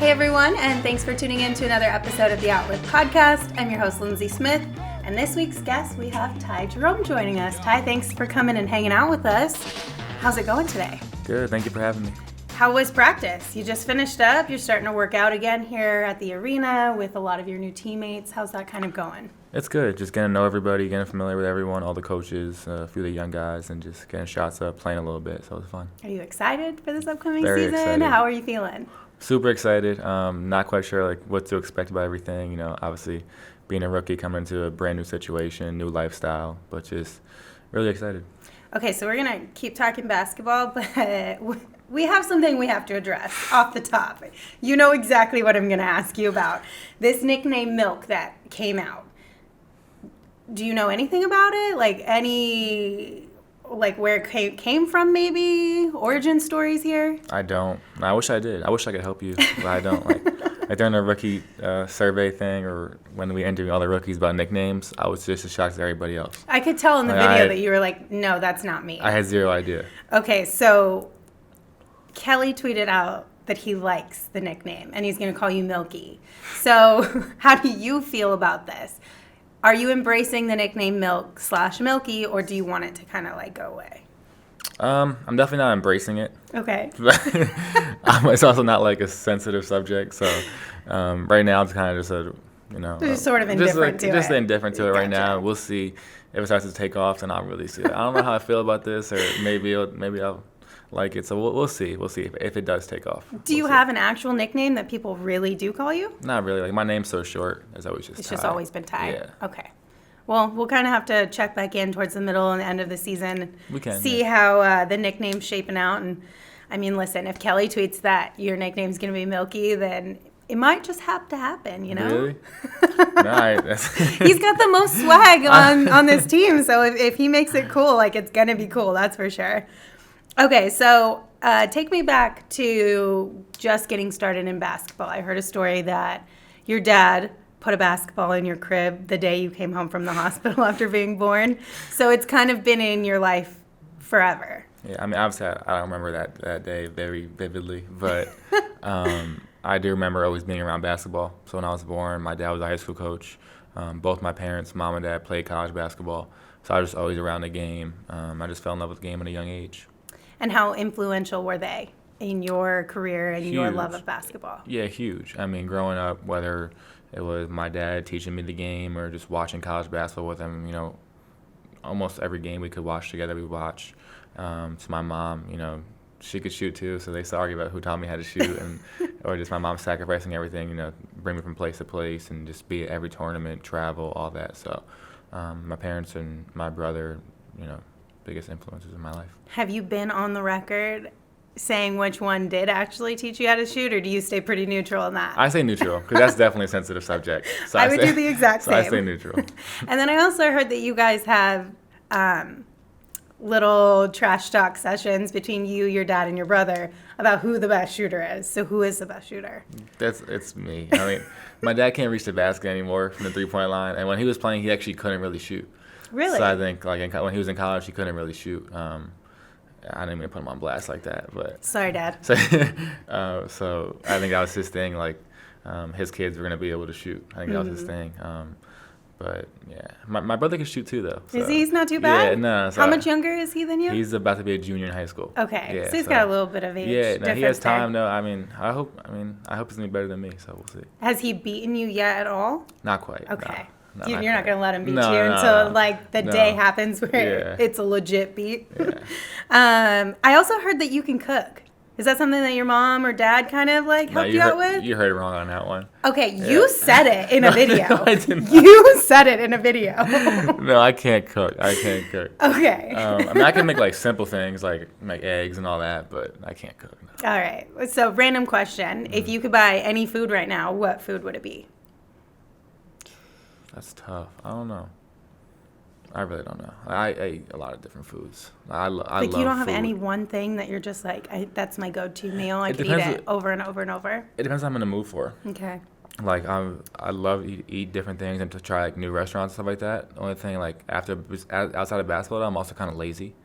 Hey everyone, and thanks for tuning in to another episode of the Outlive Podcast. I'm your host, Lindsay Smith, and this week's guest, we have Ty Jerome joining us. Ty, thanks for coming and hanging out with us. How's it going today? Good, thank you for having me. How was practice? You just finished up, you're starting to work out again here at the arena with a lot of your new teammates. How's that kind of going? It's good, just getting to know everybody, getting familiar with everyone, all the coaches, a few of the young guys, and just getting shots up, playing a little bit, so it's fun. Are you excited for this upcoming Very season? excited. How are you feeling? Super excited. Not quite sure what to expect about everything. You know, obviously being a rookie, coming into a brand new situation, new lifestyle, but just really excited. Okay, so we're gonna keep talking basketball, but we have something we have to address off the top. You know exactly what I'm gonna ask you about. This nickname Milk that came out. Do you know anything about it? Where it came from, maybe? Origin stories here? I don't. I wish I did. I wish I could help you, but I don't. Like during the rookie survey thing, or when we interviewed all the rookies about nicknames, I was just as shocked as everybody else. I could tell in the video that you were like, no, that's not me. I had zero idea. Okay, so Kelly tweeted out that he likes the nickname, and he's going to call you Milky. So how do you feel about this? Are you embracing the nickname Milk/Milky, or do you want it to kind of go away? I'm definitely not embracing it. Okay. It's also not a sensitive subject, so right now it's kind of just sort of indifferent to it. Just indifferent to it right Gotcha. now. We'll see if it starts to take off, then I'll really see it. I don't know how I feel about this, or maybe I'll like it. So we'll see. We'll see if it does take off. Do you have an actual nickname that people really do call you? Not really. My name's so short. It's always just It's Ty. just always been Ty. Yeah. Okay. Well, we'll kind of have to check back in towards the middle and the end of the season. We can see how the nickname's shaping out. And I mean, listen, if Kelly tweets that your nickname's going to be Milky, then it might just have to happen, you know? Really? He's got the most swag on this team, so if he makes it cool, it's going to be cool, that's for sure. Okay, so take me back to just getting started in basketball. I heard a story that your dad put a basketball in your crib the day you came home from the hospital after being born. So it's kind of been in your life forever. Yeah, I mean, obviously I don't remember that day very vividly, but I do remember always being around basketball. So when I was born, my dad was a high school coach. Both my parents, mom and dad, played college basketball. So I was just always around the game. I just fell in love with the game at a young age. And how influential were they in your career and your love of basketball? Yeah, huge. I mean, growing up, whether it was my dad teaching me the game or just watching college basketball with him, almost every game we could watch together, we watched. To my mom, she could shoot too, so they used to argue about who taught me how to shoot, or just my mom sacrificing everything, bring me from place to place and just be at every tournament, travel, all that. So my parents and my brother, biggest influences in my life. Have you been on the record saying which one did actually teach you how to shoot, or do you stay pretty neutral on that? I say neutral, because that's definitely a sensitive subject. So I would do the exact same. So I say neutral. And then I also heard that you guys have little trash talk sessions between you, your dad, and your brother about who the best shooter is. So who is the best shooter? It's me. I mean, my dad can't reach the basket anymore from the three-point line, and when he was playing, he actually couldn't really shoot. Really? So I think when he was in college, he couldn't really shoot. I didn't even put him on blast like that, but sorry, Dad. So I think that was his thing. His kids were gonna be able to shoot. I think that was his thing. But yeah, my brother can shoot too, though. So. Is he? He's not too bad. Yeah, no. So how much younger is he than you? He's about to be a junior in high school. Okay, yeah, so he's got a little bit of age. Yeah, no, he has time there. though. I hope he's gonna be better than me. So we'll see. Has he beaten you yet at all? Not quite. Okay. No, You're not going to let him beat you No, until the day happens where it's a legit beat. Yeah. I also heard that you can cook. Is that something that your mom or dad kind of helped you out with? You heard it wrong on that one. Okay, you said it in a video. No, I did not. You said it in a video. No, I can't cook. Okay. I can make simple things like make eggs and all that, but I can't cook. No. All right. So random question. If you could buy any food right now, what food would it be? That's tough. I don't know. I really don't know. I ate a lot of different foods. I love you don't have food. any one thing that you're just that's my go-to meal. I could eat it over and over and over. It depends what I'm in the mood for. Okay. I love to eat different things and to try new restaurants and stuff like that. The only thing outside of basketball, I'm also kind of lazy.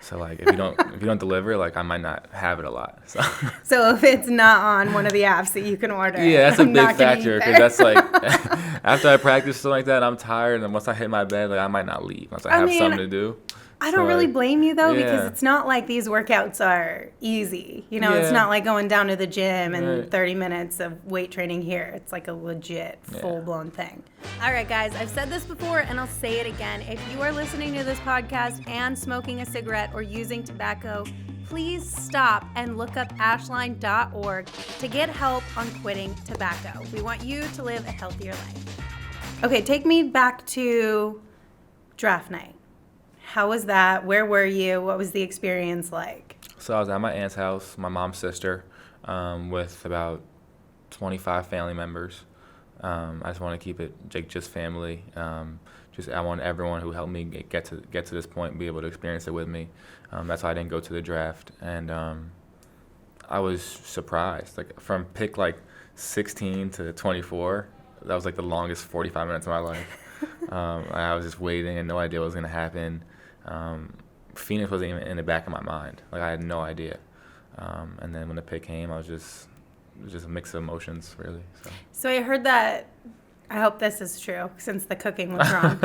So like if you don't deliver, like I might not have it a lot. So if it's not on one of the apps that you can order, yeah, that's a I'm big factor because that's like after I practice something like that, I'm tired, and once I hit my bed, like I might not leave unless I have something to do. I don't really blame you though, because it's not like these workouts are easy. You know, it's not like going down to the gym and 30 minutes of weight training here. It's like a legit full-blown thing. All right, guys, I've said this before and I'll say it again. If you are listening to this podcast and smoking a cigarette or using tobacco, please stop and look up ashline.org to get help on quitting tobacco. We want you to live a healthier life. Okay, take me back to draft night. How was that? Where were you? What was the experience like? So I was at my aunt's house, my mom's sister, with about 25 family members. I just want to keep it just family. I want everyone who helped me get to this point be able to experience it with me. That's why I didn't go to the draft, and I was surprised. Like from pick 16 to 24, that was like the longest 45 minutes of my life. I was just waiting and no idea what was going to happen. Phoenix wasn't even in the back of my mind. Like I had no idea. And then when the pick came, it was just a mix of emotions, really. So I heard that. I hope this is true, since the cooking was wrong.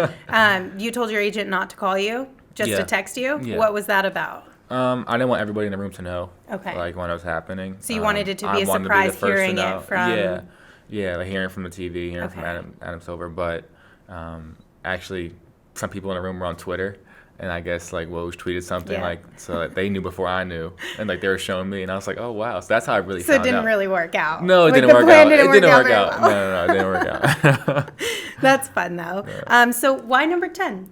You told your agent not to call you, just to text you. Yeah. What was that about? I didn't want everybody in the room to know. Okay. Like when it was happening. So you wanted it to be a surprise hearing it from. Yeah, like hearing from the TV, hearing from Adam Silver. But actually, some people in the room were on Twitter. And I guess Woj tweeted something so they knew before I knew, and they were showing me, and I was like, oh wow, so that's how I really found out. So it didn't really work out. No, it didn't work out. It didn't work out. Well. No, it didn't work out. That's fun though. Yeah. So why number 10?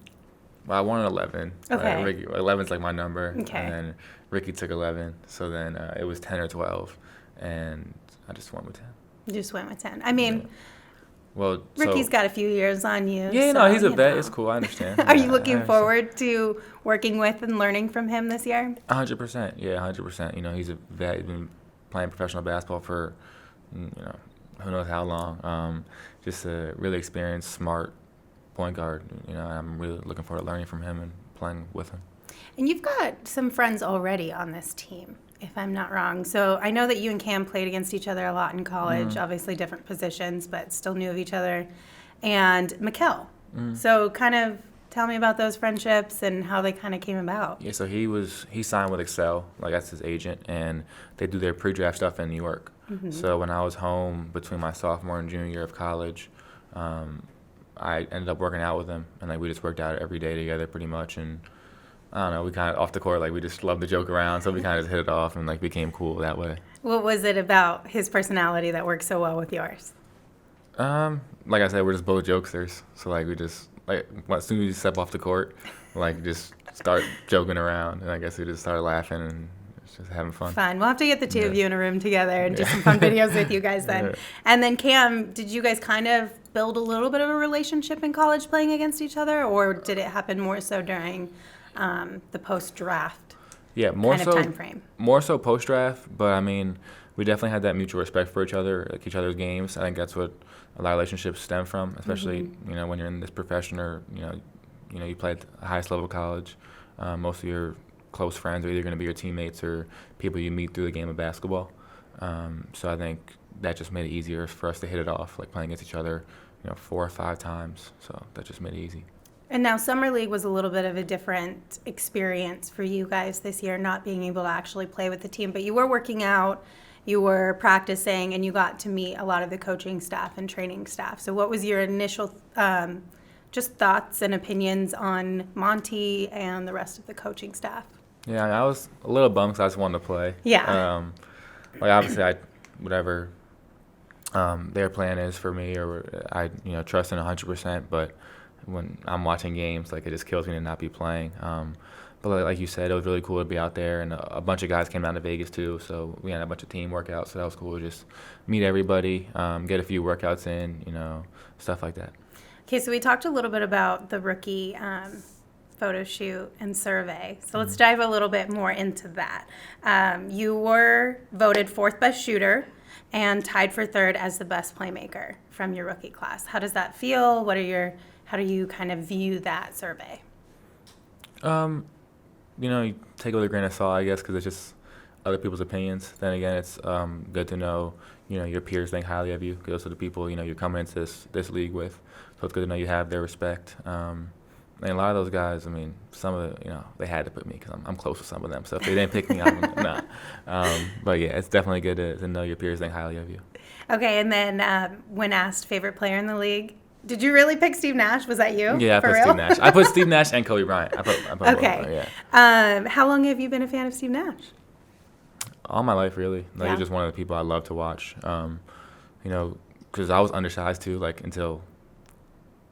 Well, I wanted 11. Okay. 11's like my number. Okay. And then Ricky took 11, so then it was 10 or 12, and I just went with 10. You just went with 10. I mean. Yeah. Well, Ricky's got a few years on you. Yeah, no, he's a vet. It's cool. I understand. Are you looking forward to working with and learning from him this year? 100%. Yeah, 100%. You know, he's a vet. He's been playing professional basketball for, who knows how long. Just a really experienced, smart point guard. You know, I'm really looking forward to learning from him and playing with him. And you've got some friends already on this team, if I'm not wrong. So I know that you and Cam played against each other a lot in college, obviously different positions, but still knew of each other. And Mikkel. So kind of tell me about those friendships and how they kind of came about. Yeah, so he signed with Excel, that's his agent, and they do their pre-draft stuff in New York. Mm-hmm. So when I was home between my sophomore and junior year of college, I ended up working out with him, and we just worked out every day together pretty much, and I don't know, we kind of off the court, we just love to joke around, so we kind of just hit it off and became cool that way. What was it about his personality that worked so well with yours? Like I said, we're just both jokesters, so we just as soon as you step off the court, just start joking around, and I guess we just started laughing and just having fun. Fun. We'll have to get the two of you in a room together and do some fun videos with you guys then. Yeah. And then Cam, did you guys kind of build a little bit of a relationship in college playing against each other, or did it happen more so during the post-draft time frame? More so post-draft, but I mean, we definitely had that mutual respect for each other, each other's games. I think that's what a lot of relationships stem from, especially when you're in this profession or you play at the highest level of college. Most of your close friends are either going to be your teammates or people you meet through the game of basketball. So I think that just made it easier for us to hit it off, playing against each other, 4 or 5 times. So that just made it easy. And now Summer League was a little bit of a different experience for you guys this year, not being able to actually play with the team. But you were working out, you were practicing, and you got to meet a lot of the coaching staff and training staff. So what was your initial just thoughts and opinions on Monty and the rest of the coaching staff? Yeah, I was a little bummed because I just wanted to play. Yeah. Obviously, whatever their plan is for me, or I trust in 100%, but when I'm watching games, it just kills me to not be playing. But like you said, it was really cool to be out there, and a bunch of guys came down to Vegas too, so we had a bunch of team workouts, so that was cool to just meet everybody, get a few workouts in, stuff like that. Okay, so we talked a little bit about the rookie photo shoot and survey, so let's dive a little bit more into that. You were voted 4th best shooter and tied for 3rd as the best playmaker from your rookie class. How does that feel? How do you kind of view that survey? you take it with a grain of salt, I guess, because it's just other people's opinions. Then again, it's good to know, your peers think highly of you. 'Cause those are the people, you're coming into this league with. So it's good to know you have their respect. And a lot of those guys, I mean, some of the, they had to put me because I'm close with some of them. So if they didn't pick me, nah. But yeah, it's definitely good to know your peers think highly of you. Okay, and then when asked favorite player in the league, did you really pick Steve Nash? Was that you? Yeah, I put Steve Nash. I put Steve Nash and Kobe Bryant. I put okay. Yeah. How long have you been a fan of Steve Nash? All my life, really. Like, He's just one of the people I love to watch. Because I was undersized too, like until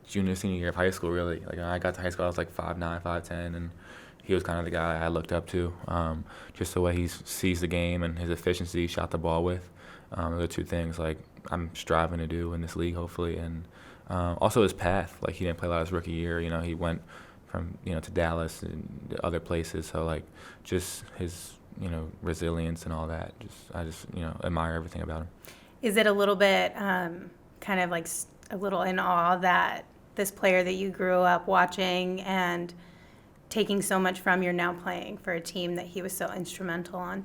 senior year of high school, really. Like when I got to high school, I was like 5'9", 5'10", and he was kind of the guy I looked up to. Just the way he sees the game and his efficiency, shot the ball with. Those are two things like I'm striving to do in this league, hopefully, and also his path. Like he didn't play a lot his rookie year. He went from to Dallas and other places. So like just his resilience and all that. I just admire everything about him. Is it a little bit kind of like a little in awe that this player that you grew up watching and taking so much from, you're now playing for a team that he was so instrumental on?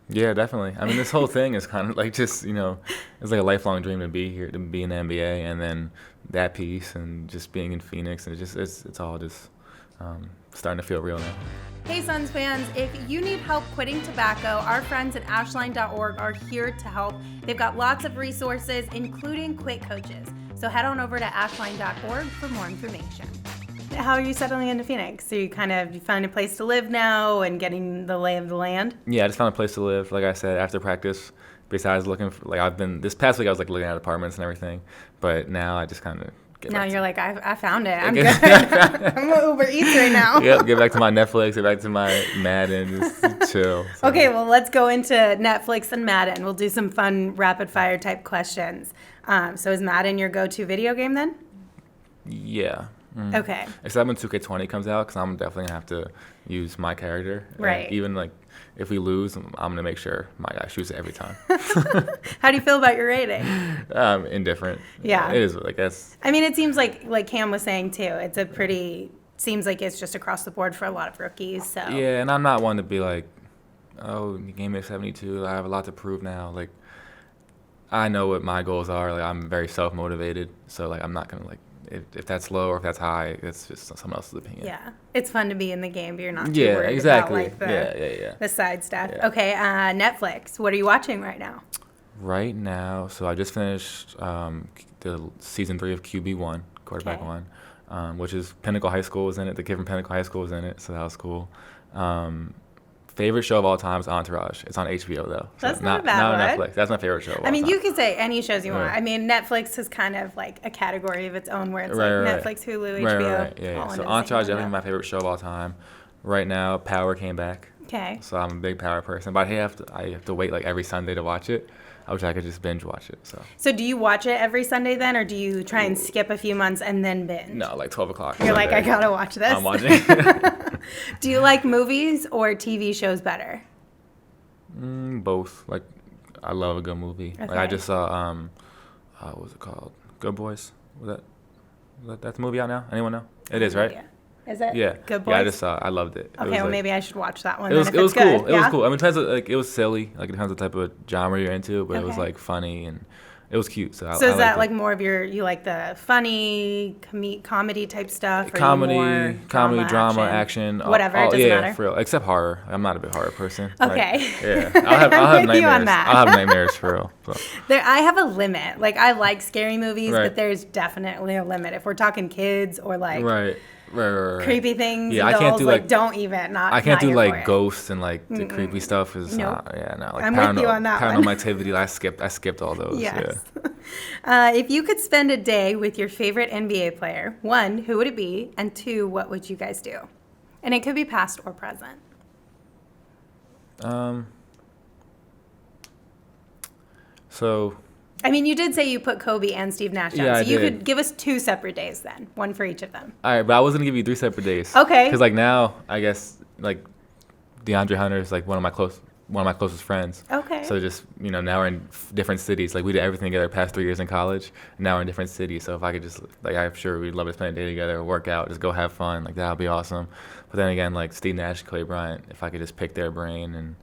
Yeah, definitely. I mean, this whole thing is kind of like just, it's like a lifelong dream to be here, to be in the NBA, and then that piece and just being in Phoenix, and it's all just starting to feel real now. Hey Suns fans, if you need help quitting tobacco, our friends at ashline.org are here to help. They've got lots of resources, including quit coaches. So head on over to ashline.org for more information. How are you settling into Phoenix? So you found a place to live now and getting the lay of the land? Yeah, I just found a place to live. Like I said, after practice, besides looking for, this past week I was like looking at apartments and everything, but now I just kind of now you're like, I found it. I'm good. I'm going to Uber Eats right now. Yep, get back to my Netflix, get back to my Madden, just chill. So. Okay, well, let's go into Netflix and Madden. We'll do some fun rapid-fire type questions. So is Madden your go-to video game then? Yeah. Mm. Okay. Except when 2K20 comes out, because I'm definitely going to have to use my character. Right. And even like if we lose, I'm going to make sure my guy shoots it every time. How do you feel about your rating? Indifferent. Yeah. It is, I guess. I mean, it seems like Cam was saying too, seems like it's just across the board for a lot of rookies. So. Yeah, and I'm not one to be like, oh, you gave me a 72, I have a lot to prove now. Like, I know what my goals are. Like, I'm very self-motivated, so like I'm not going to like, if that's low or if that's high, it's just someone else's opinion. Yeah. It's fun to be in the game, but you're not too worried exactly. about like the side stuff. Yeah. Okay, Netflix. What are you watching right now? Right now, so I just finished the season 3 of QB1, quarterback one, which is Pinnacle High School was in it. The kid from Pinnacle High School was in it, so that was cool. Favorite show of all time is Entourage. It's on HBO though. So that's not a bad one. Not Netflix. That's my favorite show of all time. You can say any shows you want. I mean, Netflix is kind of like a category of its own where it's Netflix, Hulu, HBO. Right. Yeah. So Entourage is definitely my favorite show of all time. Right now, Power came back. Okay. So I'm a big Power person, but I have to wait like every Sunday to watch it. I wish I could just binge watch it. So do you watch it every Sunday then, or do you try and skip a few months and then binge? No, like 12 o'clock. You're like, I gotta watch this. I'm watching. Do you like movies or TV shows better? Both. Like, I love a good movie. Okay. Like I just saw, what was it called? Good Boys. Was that the movie out now? Anyone know? It is, right? Yeah. Is it? Yeah. Good Boys. Yeah, I just saw. I loved it. Okay, well maybe I should watch that one. It was cool. Good. It was cool. I mean, it depends. Like it was silly. Like it depends what type of genre you're into, but it was like funny and it was cute. So is that like more of you like the funny comedy type stuff? Or comedy, drama, action, whatever. It doesn't matter. For real. Except horror. I'm not a big horror person. Okay. Like, I'll have nightmares. I'll have nightmares for real. So. I have a limit. Like I like scary movies, but there's definitely a limit. If we're talking kids or like creepy things, I can't do like don't even. I can't do like ghosts and like the creepy stuff. Is not. Yeah, no. Like I'm with you on that one. Paranormal Activity. I skipped all those. Yes. Yeah. If you could spend a day with your favorite NBA player, 1, who would it be? And 2, what would you guys do? And it could be past or present. So. I mean, you did say you put Kobe and Steve Nash down, so you could give us 2 separate days then, 1 for each of them. All right, but I was gonna give you 3 separate days. Okay. Because like now, I guess like DeAndre Hunter is like one of my close one of my closest friends. Okay. So just, now we're in different cities. Like, we did everything together the past 3 years in college. And now we're in different cities. So if I could just, like, I'm sure we'd love to spend a day together, work out, just go have fun. Like, that would be awesome. But then again, like, Steve Nash, Clay Bryant, if I could just pick their brain. And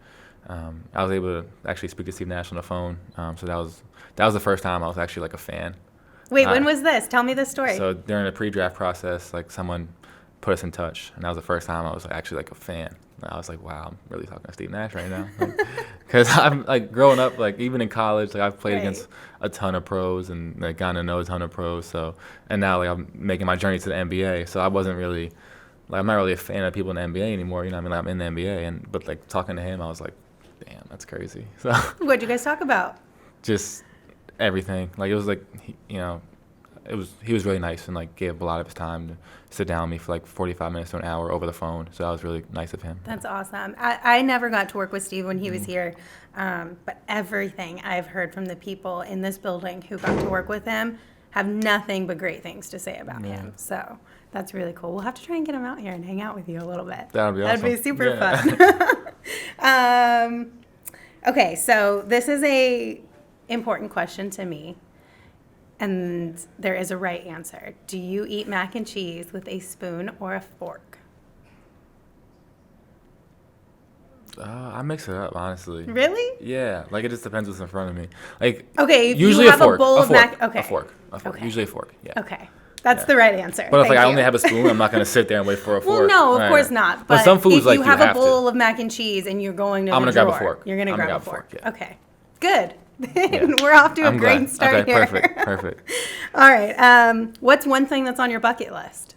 I was able to actually speak to Steve Nash on the phone. So that was the first time I was actually, like, a fan. Wait, when was this? Tell me the story. So during the pre-draft process, like, someone put us in touch. And that was the first time I was actually, like, a fan. I was like, wow, I'm really talking to Steve Nash right now. Because I'm, like, growing up, like, even in college, like, I've played against a ton of pros and, like, gotten to know a ton of pros. So, and now, like, I'm making my journey to the NBA. So I wasn't really, like, I'm not really a fan of people in the NBA anymore. Like, I'm in the NBA. But, like, talking to him, I was like, damn, that's crazy. So what'd you guys talk about? Just everything. Like, it was, like, he was really nice and, like, gave a lot of his time to sit down with me for, like, 45 minutes to an hour over the phone. So that was really nice of him. That's awesome. I never got to work with Steve when he was here, but everything I've heard from the people in this building who got to work with him have nothing but great things to say about him. So that's really cool. We'll have to try and get him out here and hang out with you a little bit. That would be awesome. That'd be super fun. Okay, so this is a important question to me. And there is a right answer. Do you eat mac and cheese with a spoon or a fork? I mix it up, honestly. Really? Yeah, like, it just depends what's in front of me. Like, okay, if usually you have a fork. a bowl of mac. Okay. A fork. Okay. Usually a fork. Yeah. Okay. That's the right answer. But if, like, I only have a spoon, I'm not gonna sit there and wait for a fork. Well, no, of course not. But some foods, if like, you have a bowl of mac and cheese and you're going to I'm the gonna drawer, grab a fork. You're gonna grab a fork. fork. Yeah. Okay. Good. Yeah. We're off to a great start here. Perfect. All right. What's one thing that's on your bucket list?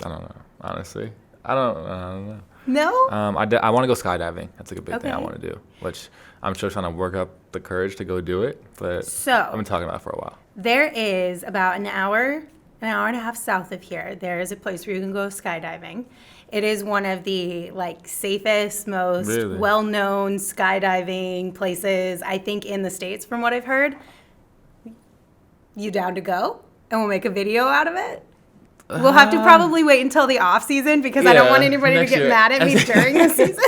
I don't know, honestly. I don't know. No? I want to go skydiving. That's, like, a big thing I want to do, which I'm still trying to work up the courage to go do it. But I've been talking about it for a while. There is about an hour and a half south of here. There is a place where you can go skydiving. It is one of the, like, safest, most well-known skydiving places, I think, in the States, from what I've heard. You down to go? And we'll make a video out of it? We'll have to probably wait until the off season because I don't want anybody to get mad at me during the season.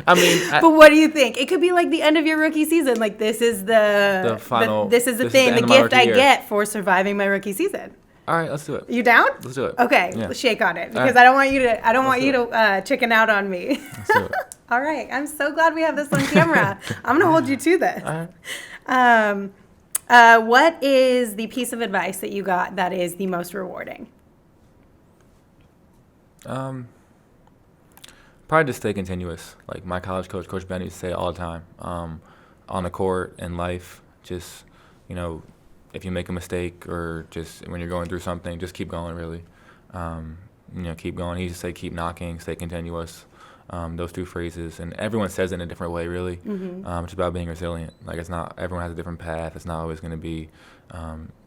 I mean, but what do you think? It could be like the end of your rookie season. Like, this is the final. This is the thing, the gift I get for surviving my rookie season. All right, let's do it. You down? Let's do it. Okay, yeah. Shake on it because I don't want you to chicken out on me. Let's do it. All right, I'm so glad we have this on camera. I'm gonna hold you to this. All right. What is the piece of advice that you got that is the most rewarding? Probably just stay continuous. Like, my college coach, Coach Benny, used to say it all the time. On the court, in life, just, if you make a mistake or just when you're going through something, just keep going, really. Keep going. He used to say keep knocking, stay continuous. Those two phrases. And everyone says it in a different way, really. Mm-hmm. It's about being resilient. Like, everyone has a different path. It's not always going to be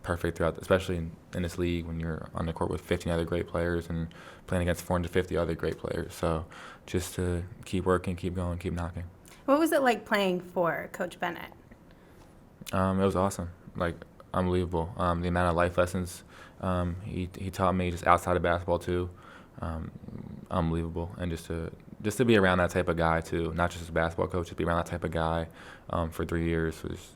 perfect throughout, especially in this league when you're on the court with 15 other great players and playing against 450 other great players. So just to keep working, keep going, keep knocking. What was it like playing for Coach Bennett? It was awesome. Like, unbelievable. The amount of life lessons he taught me just outside of basketball too. Unbelievable. And just to be around that type of guy too, not just as a basketball coach, to be around that type of guy for 3 years was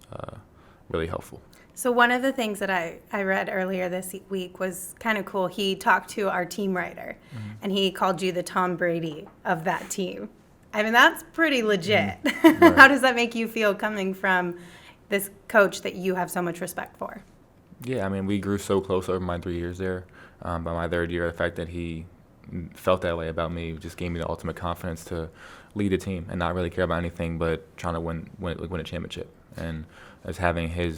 really helpful. So one of the things that I read earlier this week was kind of cool. He talked to our team writer, and he called you the Tom Brady of that team. I mean, that's pretty legit. Right. How does that make you feel coming from this coach that you have so much respect for? Yeah, I mean, we grew so close over my 3 years there. By my third year, the fact that he felt that way about me just gave me the ultimate confidence to lead a team and not really care about anything but trying to win a championship. And as having him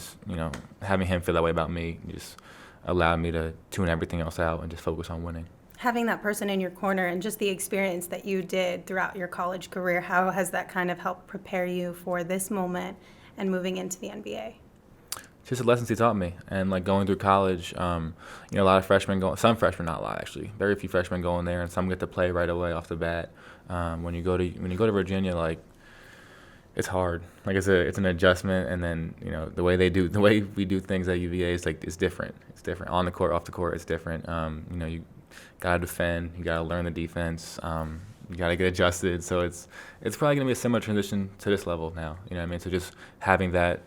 feel that way about me just allowed me to tune everything else out and just focus on winning. Having that person in your corner and just the experience that you did throughout your college career, how has that kind of helped prepare you for this moment and moving into the NBA? Just the lessons he taught me, and like going through college, a lot of freshmen some freshmen, not a lot actually, very few freshmen go in there, and some get to play right away off the bat. When you go to Virginia, like, it's hard. Like, it's an adjustment, and then the way we do things at UVA is like it's different. It's different on the court, off the court. It's different. You gotta defend. You gotta learn the defense. you got to get adjusted. So it's probably going to be a similar transition to this level now. You know what I mean? So just having that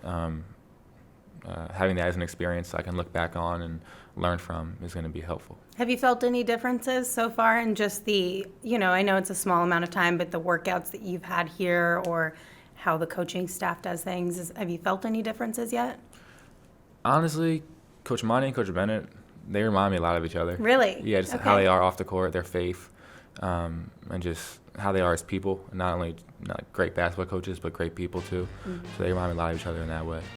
as an experience I can look back on and learn from is going to be helpful. Have you felt any differences so far in just the, I know it's a small amount of time, but the workouts that you've had here or how the coaching staff does things, have you felt any differences yet? Honestly, Coach Monty and Coach Bennett, they remind me a lot of each other. Really? Yeah, just how they are off the court, their faith, and just how they are as people. Not only great basketball coaches, but great people too. Mm-hmm. So they remind me a lot of each other in that way.